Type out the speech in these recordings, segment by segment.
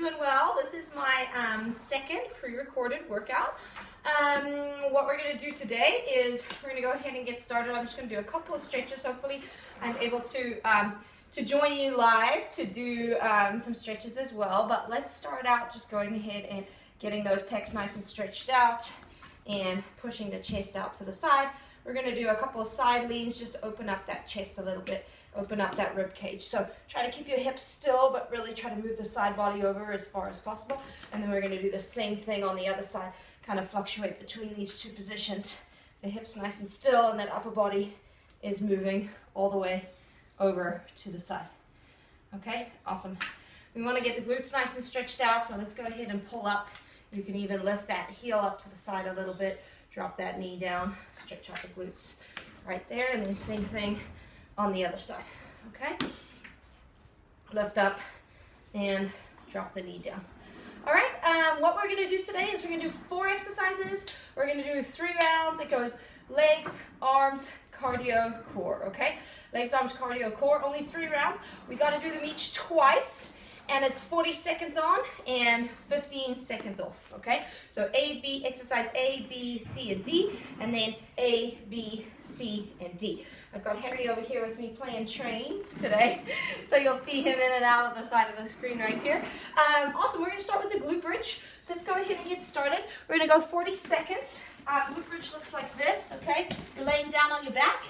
doing well. This is my second pre-recorded workout. What we're going to do today is we're going to go ahead and get started. I'm just going to do a couple of stretches. Hopefully I'm able to join you live to do some stretches as well. But let's start out just going ahead and getting those pecs nice and stretched out and pushing the chest out to the side. We're going to do a couple of side leans just to open up that chest a little bit, open up that rib cage. So try to keep your hips still, but really try to move the side body over as far as possible. And then we're going to do the same thing on the other side, kind of fluctuate between these two positions. The hips nice and still, and that upper body is moving all the way over to the side. Okay, awesome. We want to get the glutes nice and stretched out, so let's go ahead and pull up. You can even lift that heel up to the side a little bit. Drop that knee down, stretch out the glutes right there, and then same thing on the other side, okay? Lift up and drop the knee down. All right, what we're gonna do today is we're gonna do 4 exercises. We're gonna do 3 rounds. It goes legs, arms, cardio, core, okay? Legs, arms, cardio, core, only 3 rounds. We gotta do them each twice. And it's 40 seconds on and 15 seconds off, okay? So exercise A, B, C, and D, and then A, B, C, and D. I've got Henry over here with me playing trains today, so you'll see him in and out of the side of the screen right here. Awesome, we're gonna start with the glute bridge. So let's go ahead and get started. We're gonna go 40 seconds. Glute bridge looks like this, okay? You're laying down on your back,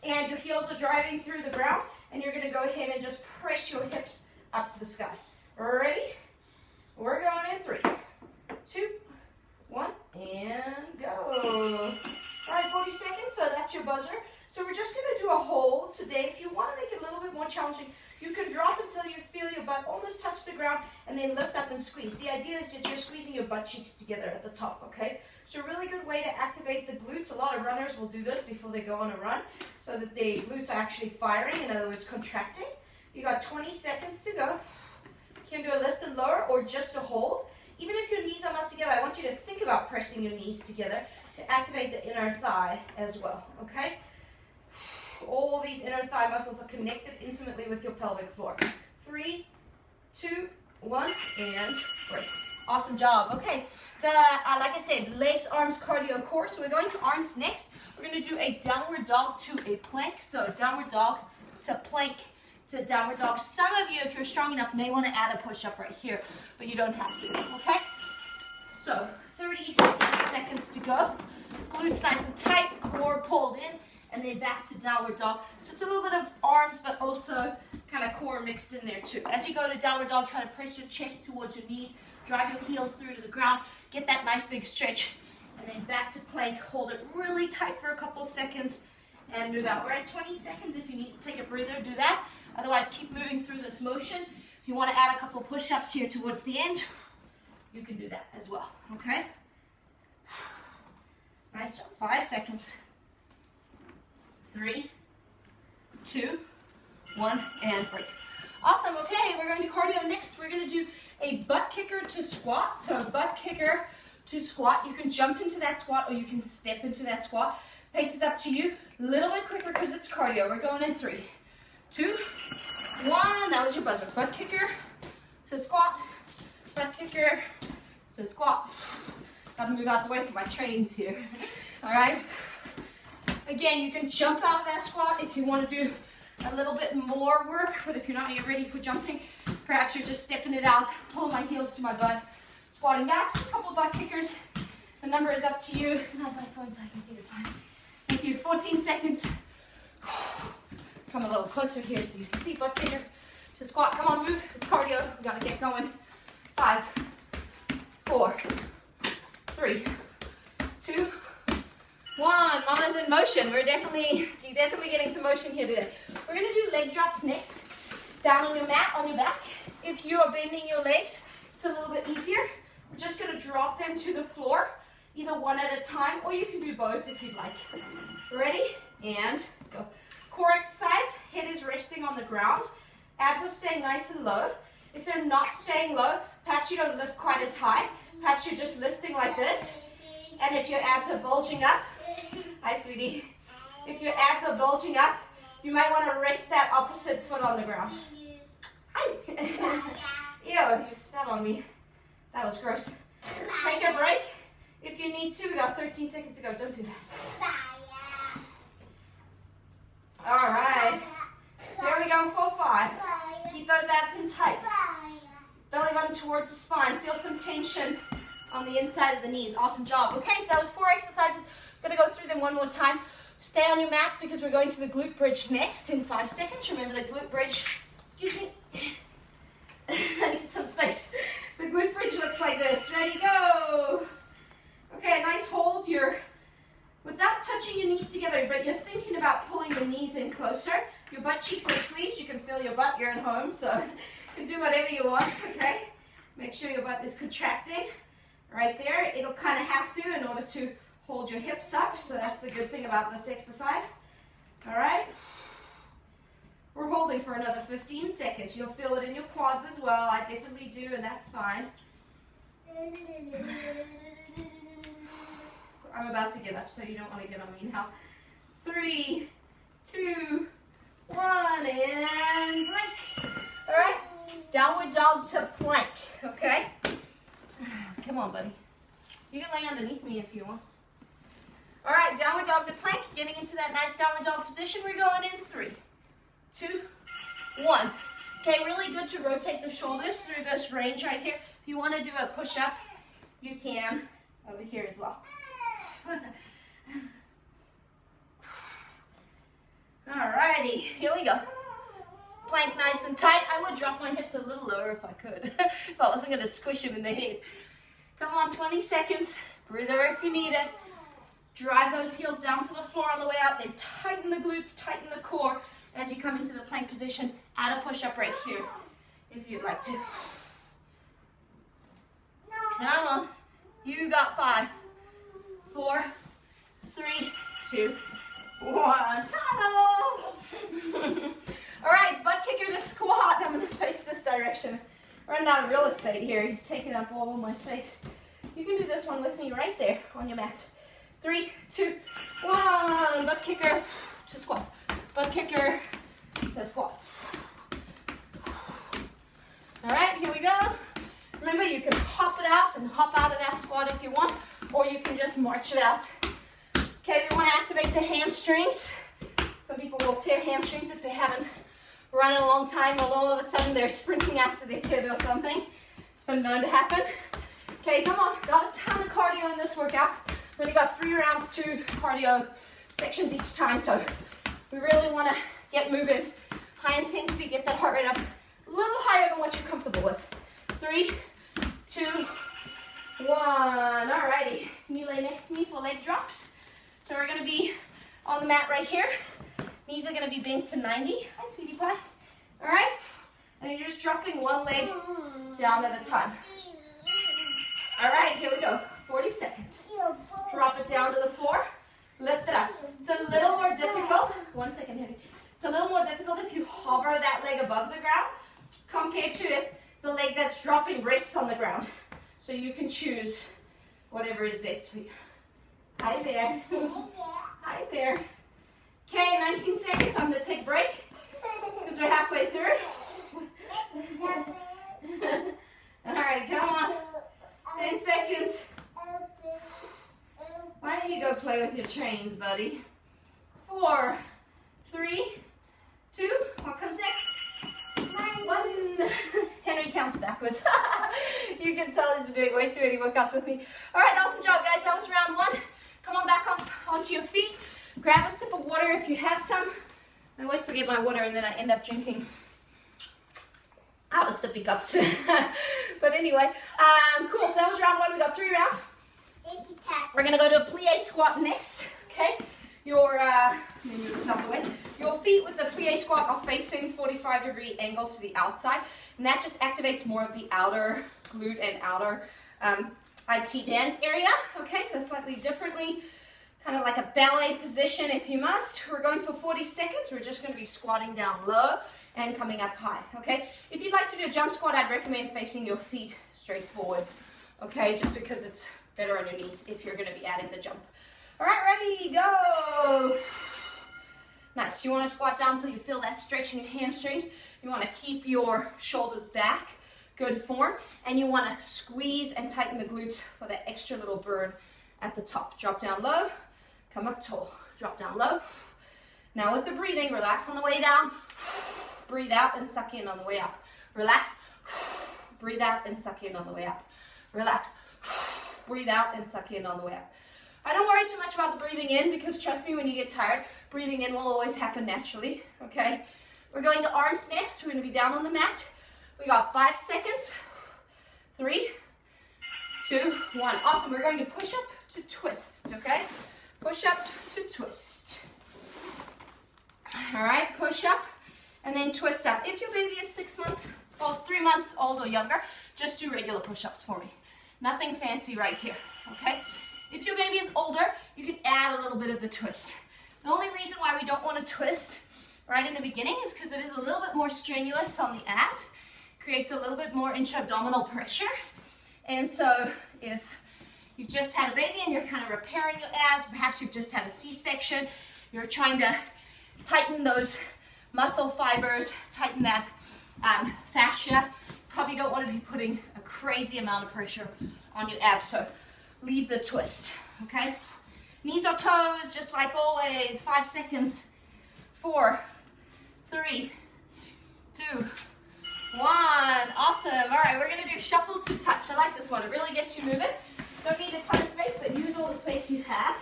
and your heels are driving through the ground, and you're gonna go ahead and just press your hips up to the sky. Ready? We're going in 3, 2, 1, and go. All right, 40 seconds, so that's your buzzer. So we're just gonna do a hold today. If you wanna make it a little bit more challenging, you can drop until you feel your butt almost touch the ground and then lift up and squeeze. The idea is that you're squeezing your butt cheeks together at the top, okay? So a really good way to activate the glutes. A lot of runners will do this before they go on a run so that the glutes are actually firing, in other words, contracting. You got 20 seconds to go. You can do a lift and lower or just a hold. Even if your knees are not together, I want you to think about pressing your knees together to activate the inner thigh as well, okay? All these inner thigh muscles are connected intimately with your pelvic floor. 3, 2, 1, and break. Awesome job. Okay, like I said, legs, arms, cardio, core. So we're going to arms next. We're going to do a downward dog to a plank. So downward dog to plank to downward dog. Some of you, if you're strong enough, may want to add a push-up right here, but you don't have to, okay? So 30 seconds to go. Glutes nice and tight, core pulled in, and then back to downward dog. So it's a little bit of arms, but also kind of core mixed in there too. As you go to downward dog, try to press your chest towards your knees, drive your heels through to the ground, get that nice big stretch, and then back to plank. Hold it really tight for a couple seconds and move out. We're at 20 seconds. If you need to take a breather, do that. Otherwise, keep moving through this motion. If you want to add a couple push-ups here towards the end, you can do that as well, okay? Nice job. 5 seconds. 3, 2, 1, and break. Awesome, okay, we're going to cardio next. We're going to do a butt kicker to squat. So butt kicker to squat. You can jump into that squat or you can step into that squat. Pace is up to you. A little bit quicker because it's cardio. We're going in 3, 2, 1. That was your buzzer. Butt kicker to squat. Butt kicker to squat. Gotta move out the way for my trains here. All right. Again, you can jump out of that squat if you want to do a little bit more work, but if you're not yet ready for jumping, perhaps you're just stepping it out, pulling my heels to my butt, squatting back, a couple butt kickers. The number is up to you. I have my phone so I can see the time. Thank you. 14 seconds. Come a little closer here so you can see butt kicker to squat. Come on, move. It's cardio. We gotta get going. 5, 4, 3, 2, 1. Mama's in motion. You're definitely getting some motion here today. We're gonna do leg drops next. Down on your mat, on your back. If you are bending your legs, it's a little bit easier. We're just gonna drop them to the floor, either one at a time, or you can do both if you'd like. Ready? And go. Core exercise, head is resting on the ground. Abs are staying nice and low. If they're not staying low, perhaps you don't lift quite as high. Perhaps you're just lifting like this. And if your abs are bulging up, hi sweetie. If your abs are bulging up, you might want to rest that opposite foot on the ground. Hi. Ew, you spat on me. That was gross. Take a break if you need to. We got 13 seconds to go. Don't do that. All right. Here we go, 4-5. Keep those abs in tight. Belly button towards the spine. Feel some tension on the inside of the knees. Awesome job. Okay, so that was 4 exercises. I'm going to go through them one more time. Stay on your mats because we're going to the glute bridge next in 5 seconds. Remember the glute bridge. Excuse me. I need some space. The glute bridge looks like this. Ready, go. Okay, nice hold. You're without touching your knees together, but you're thinking about pulling the knees in closer. Your butt cheeks are squeezed. You can feel your butt. You're at home, so you can do whatever you want, okay? Make sure your butt is contracting right there. It'll kind of have to in order to hold your hips up, so that's the good thing about this exercise. All right? We're holding for another 15 seconds. You'll feel it in your quads as well. I definitely do, and that's fine. I'm about to get up, so you don't want to get on me now. 3, 2, 1, and plank. All right? Downward dog to plank, okay? Come on, buddy. You can lay underneath me if you want. All right, downward dog to plank. Getting into that nice downward dog position. We're going in 3, 2, 1. Okay, really good to rotate the shoulders through this range right here. If you want to do a push-up, you can over here as well. Alrighty, here we go. Plank nice and tight. I would drop my hips a little lower if I could, if I wasn't going to squish them in the head. Come on, 20 seconds. Breather if you need it. Drive those heels down to the floor on the way out. Then tighten the glutes, tighten the core as you come into the plank position. Add a push-up right here if you'd like to. Come on. You got 5, 4, 3, 2, 1. Tunnel! All right, butt kicker to squat. I'm going to face this direction. Running out of real estate here. He's taking up all of my space. You can do this one with me right there on your mat. 3, 2, 1. Butt kicker to squat. Butt kicker to squat. All right, here we go. Remember, you can hop it out and hop out of that squat if you want, or you can just march it out. Okay, we want to activate the hamstrings. Some people will tear hamstrings if they haven't run in a long time, and all of a sudden they're sprinting after their kid or something. It's been known to happen. Okay, come on. Got a ton of cardio in this workout. We only got 3 rounds, 2 cardio sections each time, so we really want to get moving. High intensity, get that heart rate up a little higher than what you're comfortable with. 3, 2, 1. Alrighty. You lay next to me for leg drops. So we're going to be on the mat right here. Knees are going to be bent to 90. Hi, sweetie pie. Alright? And you're just dropping one leg down at a time. Alright, here we go. 40 seconds. Drop it down to the floor. Lift it up. It's a little more difficult. 1 second, Henry. It's a little more difficult if you hover that leg above the ground compared to if the leg that's dropping rests on the ground. So you can choose whatever is best for you. Hi there. Hi there. Okay, 19 seconds. I'm going to take a break because we're halfway through. All right, come on. 10 seconds. Why don't you go play with your trains, buddy? 4, 3, 2. What comes next? 1. Henry counts backwards. You can tell he's been doing way too many workouts with me. All right, awesome job, guys. That was round 1. Come on back onto your feet. Grab a sip of water if you have some. I always forget my water and then I end up drinking out of sippy cups. But anyway, cool. So that was round 1. We got 3 rounds. We're going to go to a plie squat next. Okay. Let me move this out of the way. Your feet with the plie squat are facing 45-degree angle to the outside. And that just activates more of the outer glute and outer IT band area. Okay, so slightly differently. Kind of like a ballet position if you must. We're going for 40 seconds. We're just going to be squatting down low and coming up high. Okay, if you'd like to do a jump squat, I'd recommend facing your feet straight forwards. Okay, just because it's better on your knees if you're going to be adding the jump. All right, ready, go. Nice. You want to squat down until you feel that stretch in your hamstrings. You want to keep your shoulders back good form. And you want to squeeze and tighten the glutes for that extra little burn at the top. Drop down low, come up tall, drop down low. Now with the breathing, relax on the way down, breathe out and suck in on the way up. Relax, breathe out and suck in on the way up. Relax, breathe out and suck in on the way up. I don't worry too much about the breathing in because trust me, when you get tired, breathing in will always happen naturally, okay? We're going to arms next. We're going to be down on the mat. We got 5 seconds. 3, 2, 1. Awesome. We're going to push up to twist, okay? Push up to twist. All right, push up and then twist up. If your baby is 6 months or 3 months old or younger, just do regular push-ups for me. Nothing fancy right here, okay? If your baby is older, you can add a little bit of the twist. The only reason why we don't want to twist right in the beginning is because it is a little bit more strenuous on the abs, creates a little bit more intra-abdominal pressure. And so if you've just had a baby and you're kind of repairing your abs, perhaps you've just had a C-section, you're trying to tighten those muscle fibers, tighten that fascia, probably don't want to be putting a crazy amount of pressure on your abs, so leave the twist, okay? Knees or toes, just like always. 5 seconds. 4, 3, 2, 1. Awesome. All right, we're going to do shuffle to touch. I like this one. It really gets you moving. Don't need a ton of space, but use all the space you have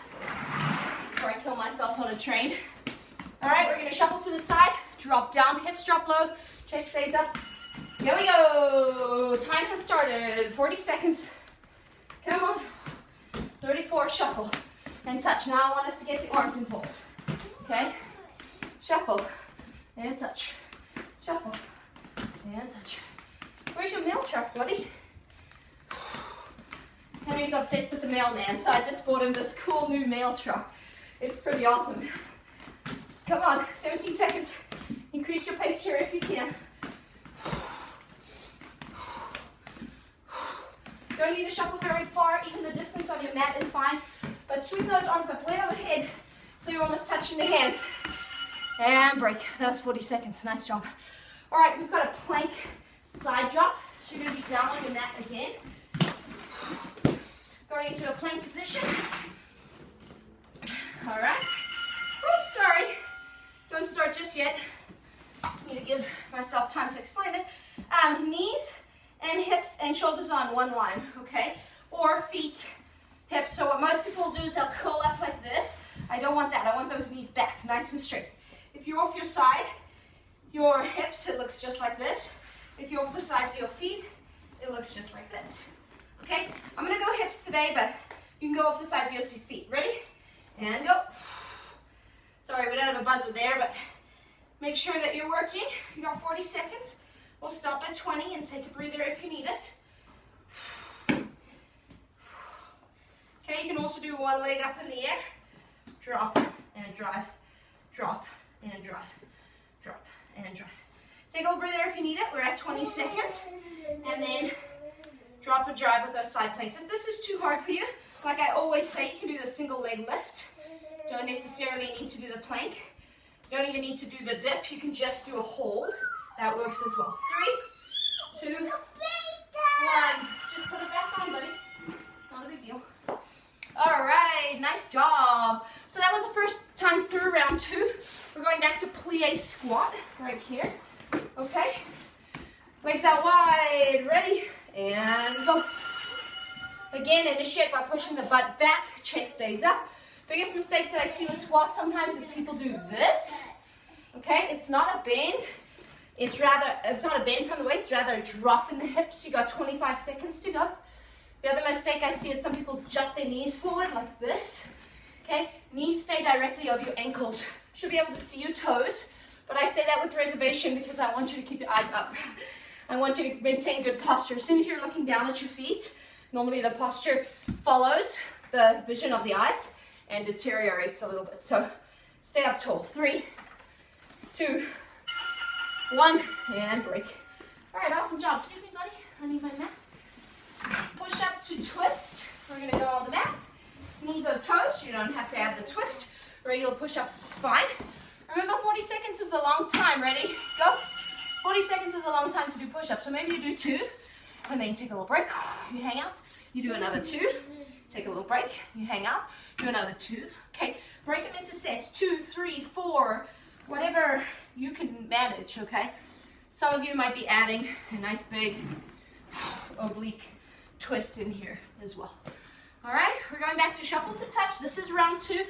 before I kill myself on a train. All right, we're going to shuffle to the side, drop down, hips drop low, chest stays up. Here we go. Time has started. 40 seconds. Come on. 34, shuffle and touch. Now I want us to get the arms involved. Okay? Shuffle and touch. Shuffle and touch. Where's your mail truck, buddy? Henry's obsessed with the mailman, so I just bought him this cool new mail truck. It's pretty awesome. Come on, 17 seconds. Increase your pace here if you can. Don't need to shuffle very far, even the distance on your mat is fine. But sweep those arms up way overhead so you're almost touching the hands. And break. That was 40 seconds. Nice job. All right, we've got a plank side drop. So you're going to be down on your mat again. Going into a plank position. All right. Oops, sorry. Don't start just yet. Need to give myself time to explain it. Knees and hips and shoulders on one line, okay? Or feet, hips. So what most people do is they'll curl up like this. I don't want that. I want those knees back, nice and straight. If you're off your side, your hips, it looks just like this. If you're off the sides of your feet, it looks just like this. Okay? I'm gonna go hips today, but you can go off the sides of your feet. Ready? And go. Sorry, we don't have a buzzer there, but make sure that you're working. You got 40 seconds. We'll stop at 20 and take a breather if you need it. Okay, you can also do one leg up in the air. Drop and drive. Drop and drive. Drop and drive. Take a little breather if you need it. We're at 20 seconds. And then drop and drive with those side planks. If this is too hard for you, like I always say, you can do the single leg lift. Don't necessarily need to do the plank. Don't even need to do the dip. You can just do a hold. That works as well. 3, 2, 1. Just put it back on, buddy. It's not a big deal. All right, nice job. So that was the first time through round 2. We're going back to plie squat right here. Okay. Legs out wide. Ready? And go. Again, initiate by pushing the butt back. Chest stays up. Biggest mistakes that I see with squats sometimes is people do this. Okay, it's not a bend. It's not a bend from the waist, it's rather a drop in the hips. You got 25 seconds to go. The other mistake I see is some people jut their knees forward like this. Okay, knees stay directly over your ankles. Should be able to see your toes, but I say that with reservation because I want you to keep your eyes up. I want you to maintain good posture. As soon as you're looking down at your feet, normally the posture follows the vision of the eyes and deteriorates a little bit. So stay up tall. 3, 2, 1, and break. All right, awesome job. Excuse me, buddy. I need my mat. Push up to twist. We're going to go on the mat. Knees or toes. You don't have to add the twist. Regular push-ups is fine. Remember, 40 seconds is a long time. Ready? Go. 40 seconds is a long time to do push-ups, so maybe you do 2, and then you take a little break, you hang out, you do another 2, take a little break, you hang out, do another 2. Okay, break them into sets, 2, 3, 4, whatever you can manage, okay? Some of you might be adding a nice big oblique twist in here as well. All right, we're going back to shuffle to touch. This is round 2,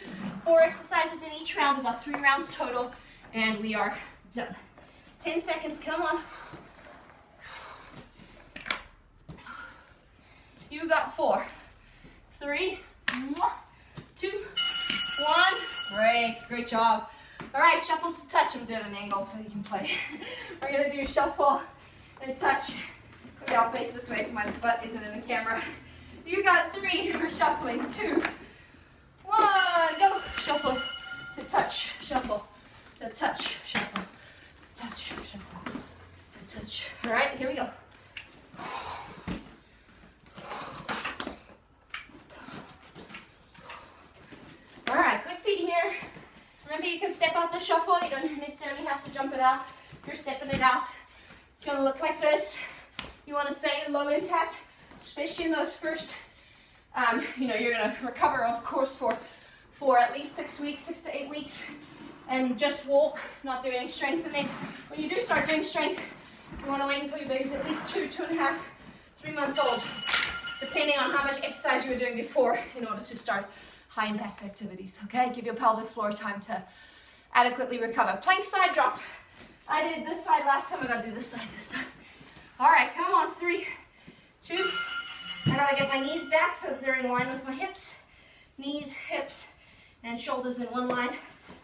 4 exercises in each round. We've got 3 rounds total, and we are done. 10 seconds, come on. You got 4, 3, 2, 1. Great job. All right, shuffle to touch. I'm doing an angle so you can play. We're gonna do shuffle and touch. Maybe I'll face this way so my butt isn't in the camera. You got 3, we're shuffling, 2, 1, go. Shuffle to touch, shuffle to touch, shuffle to touch, shuffle to touch. All right, here we go. All right, quick feet here. Remember, you can step out the shuffle. You don't necessarily have to jump it out. You're stepping it out. It's going to look like this. You want to stay low impact, especially in those first, you're going to recover, of course, for at least 6 weeks, 6 to 8 weeks, and just walk, not do any strength. And then when you do start doing strength, you want to wait until your baby's at least 2, 2.5, 3 months old, depending on how much exercise you were doing before in order to start high impact activities, okay? Give your pelvic floor time to adequately recover. Plank side drop. I did this side last time, I gotta do this side this time. All right, come on, 3, 2. I gotta get my knees back so that they're in line with my hips. Knees, hips, and shoulders in one line.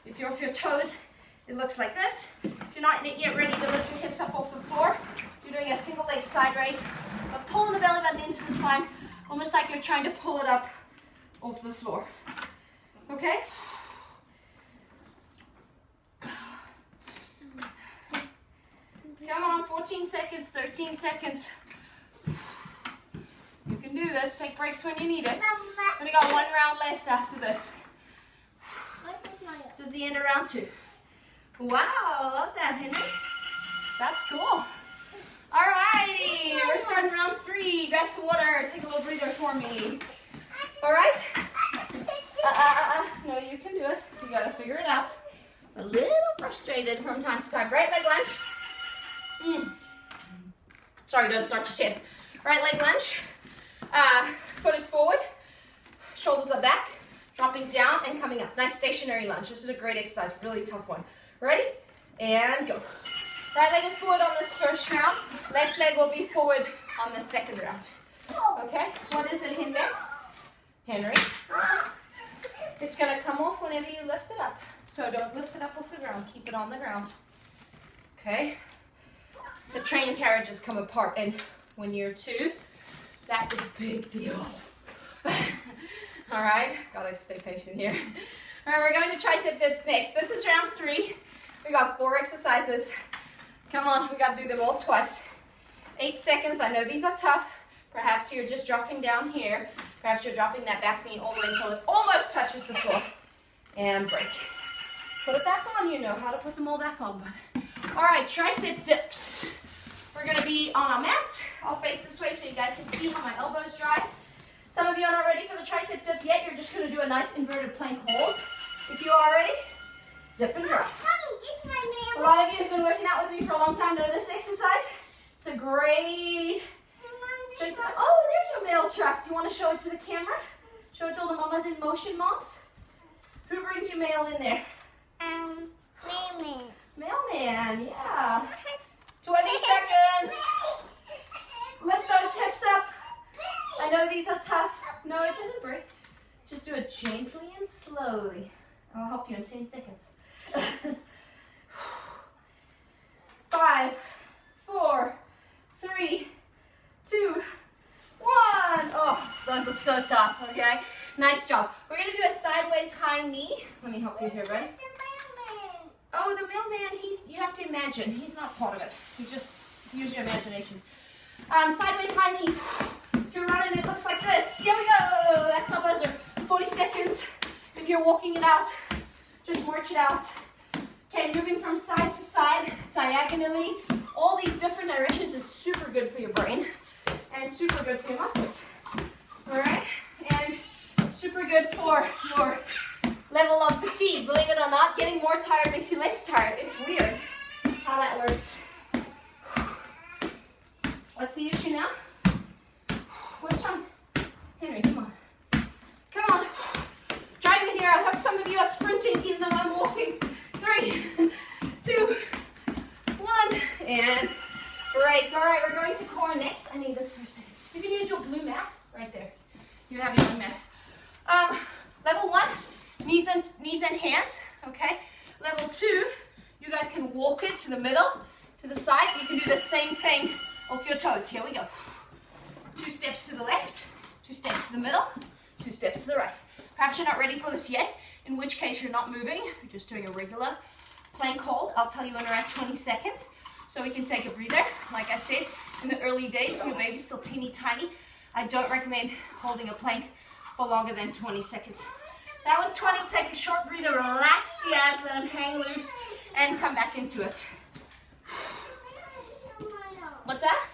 If you're off your toes, it looks like this. If you're not yet ready to lift your hips up off the floor, you're doing a single leg side raise, but pulling the belly button into the spine, almost like you're trying to pull it up off the floor. Okay? Come on, 14 seconds, 13 seconds. You can do this. Take breaks when you need it. We only got 1 round left after this. This is the end of round 2. Wow, I love that, Henry. That's cool. Alrighty, we're starting round 3. Grab some water, take a little breather for me. Alright? No, you can do it. You gotta figure it out. A little frustrated from time to time. Right leg lunge. Sorry, don't start just yet. Right leg lunge. Foot is forward. Shoulders are back. Dropping down and coming up. Nice stationary lunge. This is a great exercise. Really tough one. Ready? And go. Right leg is forward on this first round. Left leg will be forward on the second round. Okay? What is it, Henry? Henry? It's going to come off whenever you lift it up. So don't lift it up off the ground. Keep it on the ground. Okay? The train carriages come apart, and when you're 2, that is a big deal. All right? Gotta stay patient here. All right, we're going to tricep dips next. This is round 3. We got 4 exercises. Come on, we got to do them all twice. 8 seconds. I know these are tough. Perhaps you're just dropping down here. Perhaps you're dropping that back knee all the way until it almost touches the floor. And break. Put it back on. You know how to put them all back on. But all right, tricep dips. We're going to be on our mat. I'll face this way so you guys can see how my elbows drive. Some of you are not ready for the tricep dip yet. You're just going to do a nice inverted plank hold. If you are ready, dip and drop. A lot of you have been working out with me for a long time know this exercise. It's a great... Oh, there's your mail truck. Do you want to show it to the camera? Show it to all the mamas in motion, moms. Who brings you mail in there? Mailman. Mailman, yeah. 20 seconds. Lift those hips up. I know these are tough. No, it didn't break. Just do it gently and slowly. I'll help you in 10 seconds. 5, 4, 3, 2, 1. Oh, those are so tough, okay? Nice job. We're going to do a sideways high knee. Let me help you here, ready? Oh, the mailman, you have to imagine. He's not part of it. You just use your imagination. Sideways high knee. If you're running, it looks like this. Here we go. That's our buzzer. 40 seconds. If you're walking it out, just march it out. Okay, moving from side to side, diagonally, all these different directions is super good for your brain and super good for your muscles. All right, and super good for your level of fatigue. Believe it or not, getting more tired makes you less tired. It's weird how that works. What's the issue now? What's wrong? Henry, come on. Come on. Drive in here. I hope some of you are sprinting even though I'm walking. 3, 2, 1, and break. All right, we're going to core next. I need this for a second. You can use your blue mat right there. You have your own mat. Level 1, knees and hands, okay? Level 2, you guys can walk it to the middle, to the side. You can do the same thing off your toes. Here we go. 2 steps to the left, 2 steps to the middle, 2 steps to the right. Perhaps you're not ready for this yet, in which case you're not moving. You're just doing a regular plank hold. I'll tell you in around 20 seconds, so we can take a breather. Like I said, in the early days, your baby's still teeny tiny. I don't recommend holding a plank for longer than 20 seconds. That was 20. Take a short breather, relax the abs, let them hang loose, and come back into it. What's that?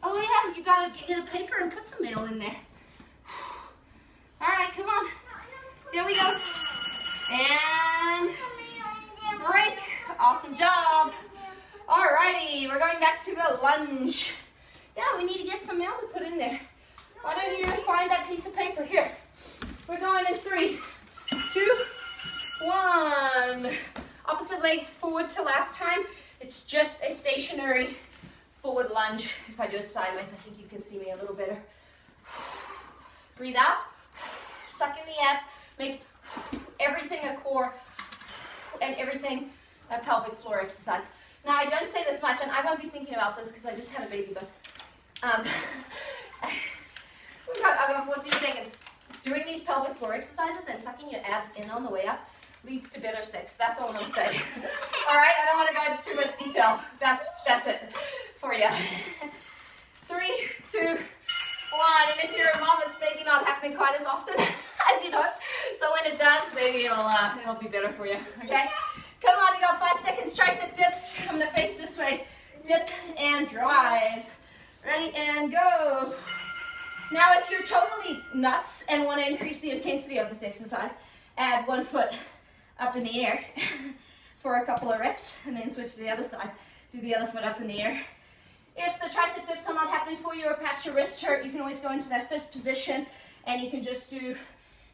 Oh yeah, you gotta get a paper and put some mail in there. All right, come on. Here we go. And break. Awesome job. All righty, we're going back to the lunge. Yeah, we need to get some mail to put in there. Why don't you find that piece of paper here? We're going in 3, 2, 1. Opposite legs forward to last time. It's just a stationary forward lunge. If I do it sideways, I think you can see me a little better. Breathe out. Suck in the abs. Make everything a core and everything a pelvic floor exercise. Now, I don't say this much, and I won't be thinking about this because I just had a baby, but I've got 14 seconds. Doing these pelvic floor exercises and sucking your abs in on the way up leads to better sex. That's all I'm going to say. All right? I don't want to go into too much detail. That's it for you. 3, 2, 1. And if you're a mom, it's maybe not happening quite as often as you'd hope. So when it does, maybe it'll be better for you. Okay? Come on, you got 5 seconds. Tricep dips. I'm going to face this way. Dip and drive. Ready and go. Now, if you're totally nuts and want to increase the intensity of this exercise, add 1 foot up in the air for a couple of reps, and then switch to the other side. Do the other foot up in the air. If the tricep dips are not happening for you, or perhaps your wrists hurt, you can always go into that fist position, and you can just do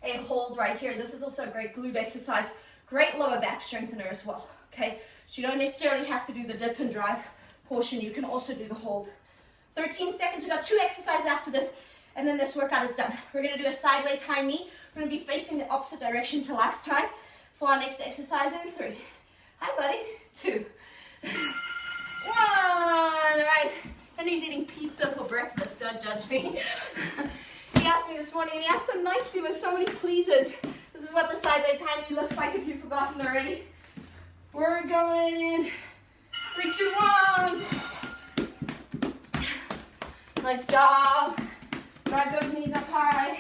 a hold right here. This is also a great glute exercise, great lower back strengthener as well, okay? So you don't necessarily have to do the dip and drive portion. You can also do the hold. 13 seconds. We've got 2 exercises after this, and then this workout is done. We're going to do a sideways high knee. We're going to be facing the opposite direction to last time for our next exercise in 3. Hi, buddy. 2. 1. All right. Henry's eating pizza for breakfast. Don't judge me. He asked me this morning, and he asked so nicely with so many pleases. This is what the sideways high knee looks like if you've forgotten already. We're going in 3, 2, 1. Nice job. Drive those knees up high,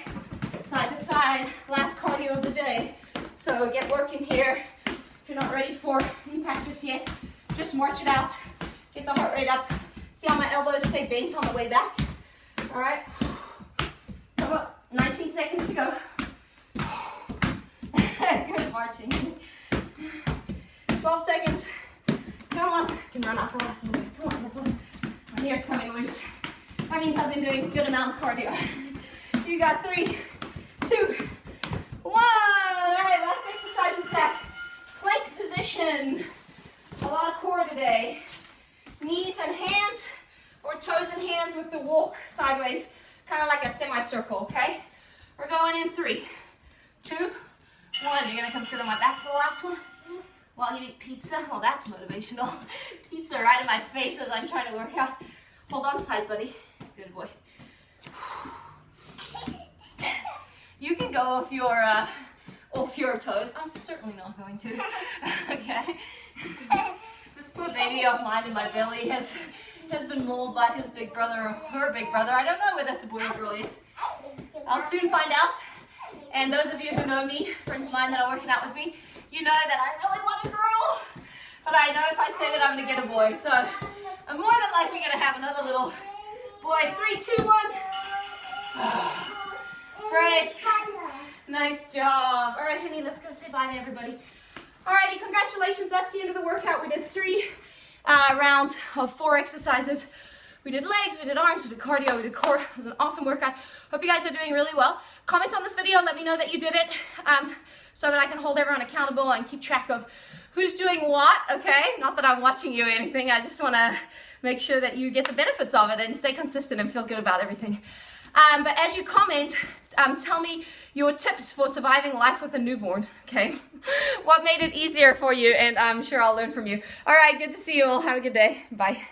side to side. Last cardio of the day. So get working here. If you're not ready for impact just yet, just march it out. Get the heart rate up. See how my elbows stay bent on the way back? All right. Come up. 19 seconds to go. Good marching. 12 seconds. Come on. I can run out the last one. Come on, this one. My hair's coming loose. That means I've been doing a good amount of cardio. You got 3, 2, 1. All right, last exercise is that plank position. A lot of core today. Knees and hands, or toes and hands with the walk sideways, kind of like a semicircle, okay? We're going in 3, 2, 1. You're gonna come sit on my back for the last one while you eat pizza. Well, that's motivational. Pizza right in my face as I'm trying to work out. Hold on tight, buddy. Good boy. You can go off your toes. I'm certainly not going to. Okay. This poor baby of mine in my belly has been mauled by his big brother or her big brother. I don't know whether it's a boy or girl yet. I'll soon find out. And those of you who know me, friends of mine that are working out with me, you know that I really want a girl. But I know if I say that, I'm going to get a boy. So I'm more than likely going to have another little boy. 3, 2, 1. Break. Nice job. All right, honey, let's go say bye to everybody. Alrighty, congratulations. That's the end of the workout. We did 3 rounds of 4 exercises. We did legs, we did arms, we did cardio, we did core. It was an awesome workout. Hope you guys are doing really well. Comment on this video and let me know that you did it so that I can hold everyone accountable and keep track of who's doing what, okay? Not that I'm watching you or anything. I just want to make sure that you get the benefits of it and stay consistent and feel good about everything. But as you comment, tell me your tips for surviving life with a newborn, okay? What made it easier for you, and I'm sure I'll learn from you. All right, good to see you all. Have a good day. Bye.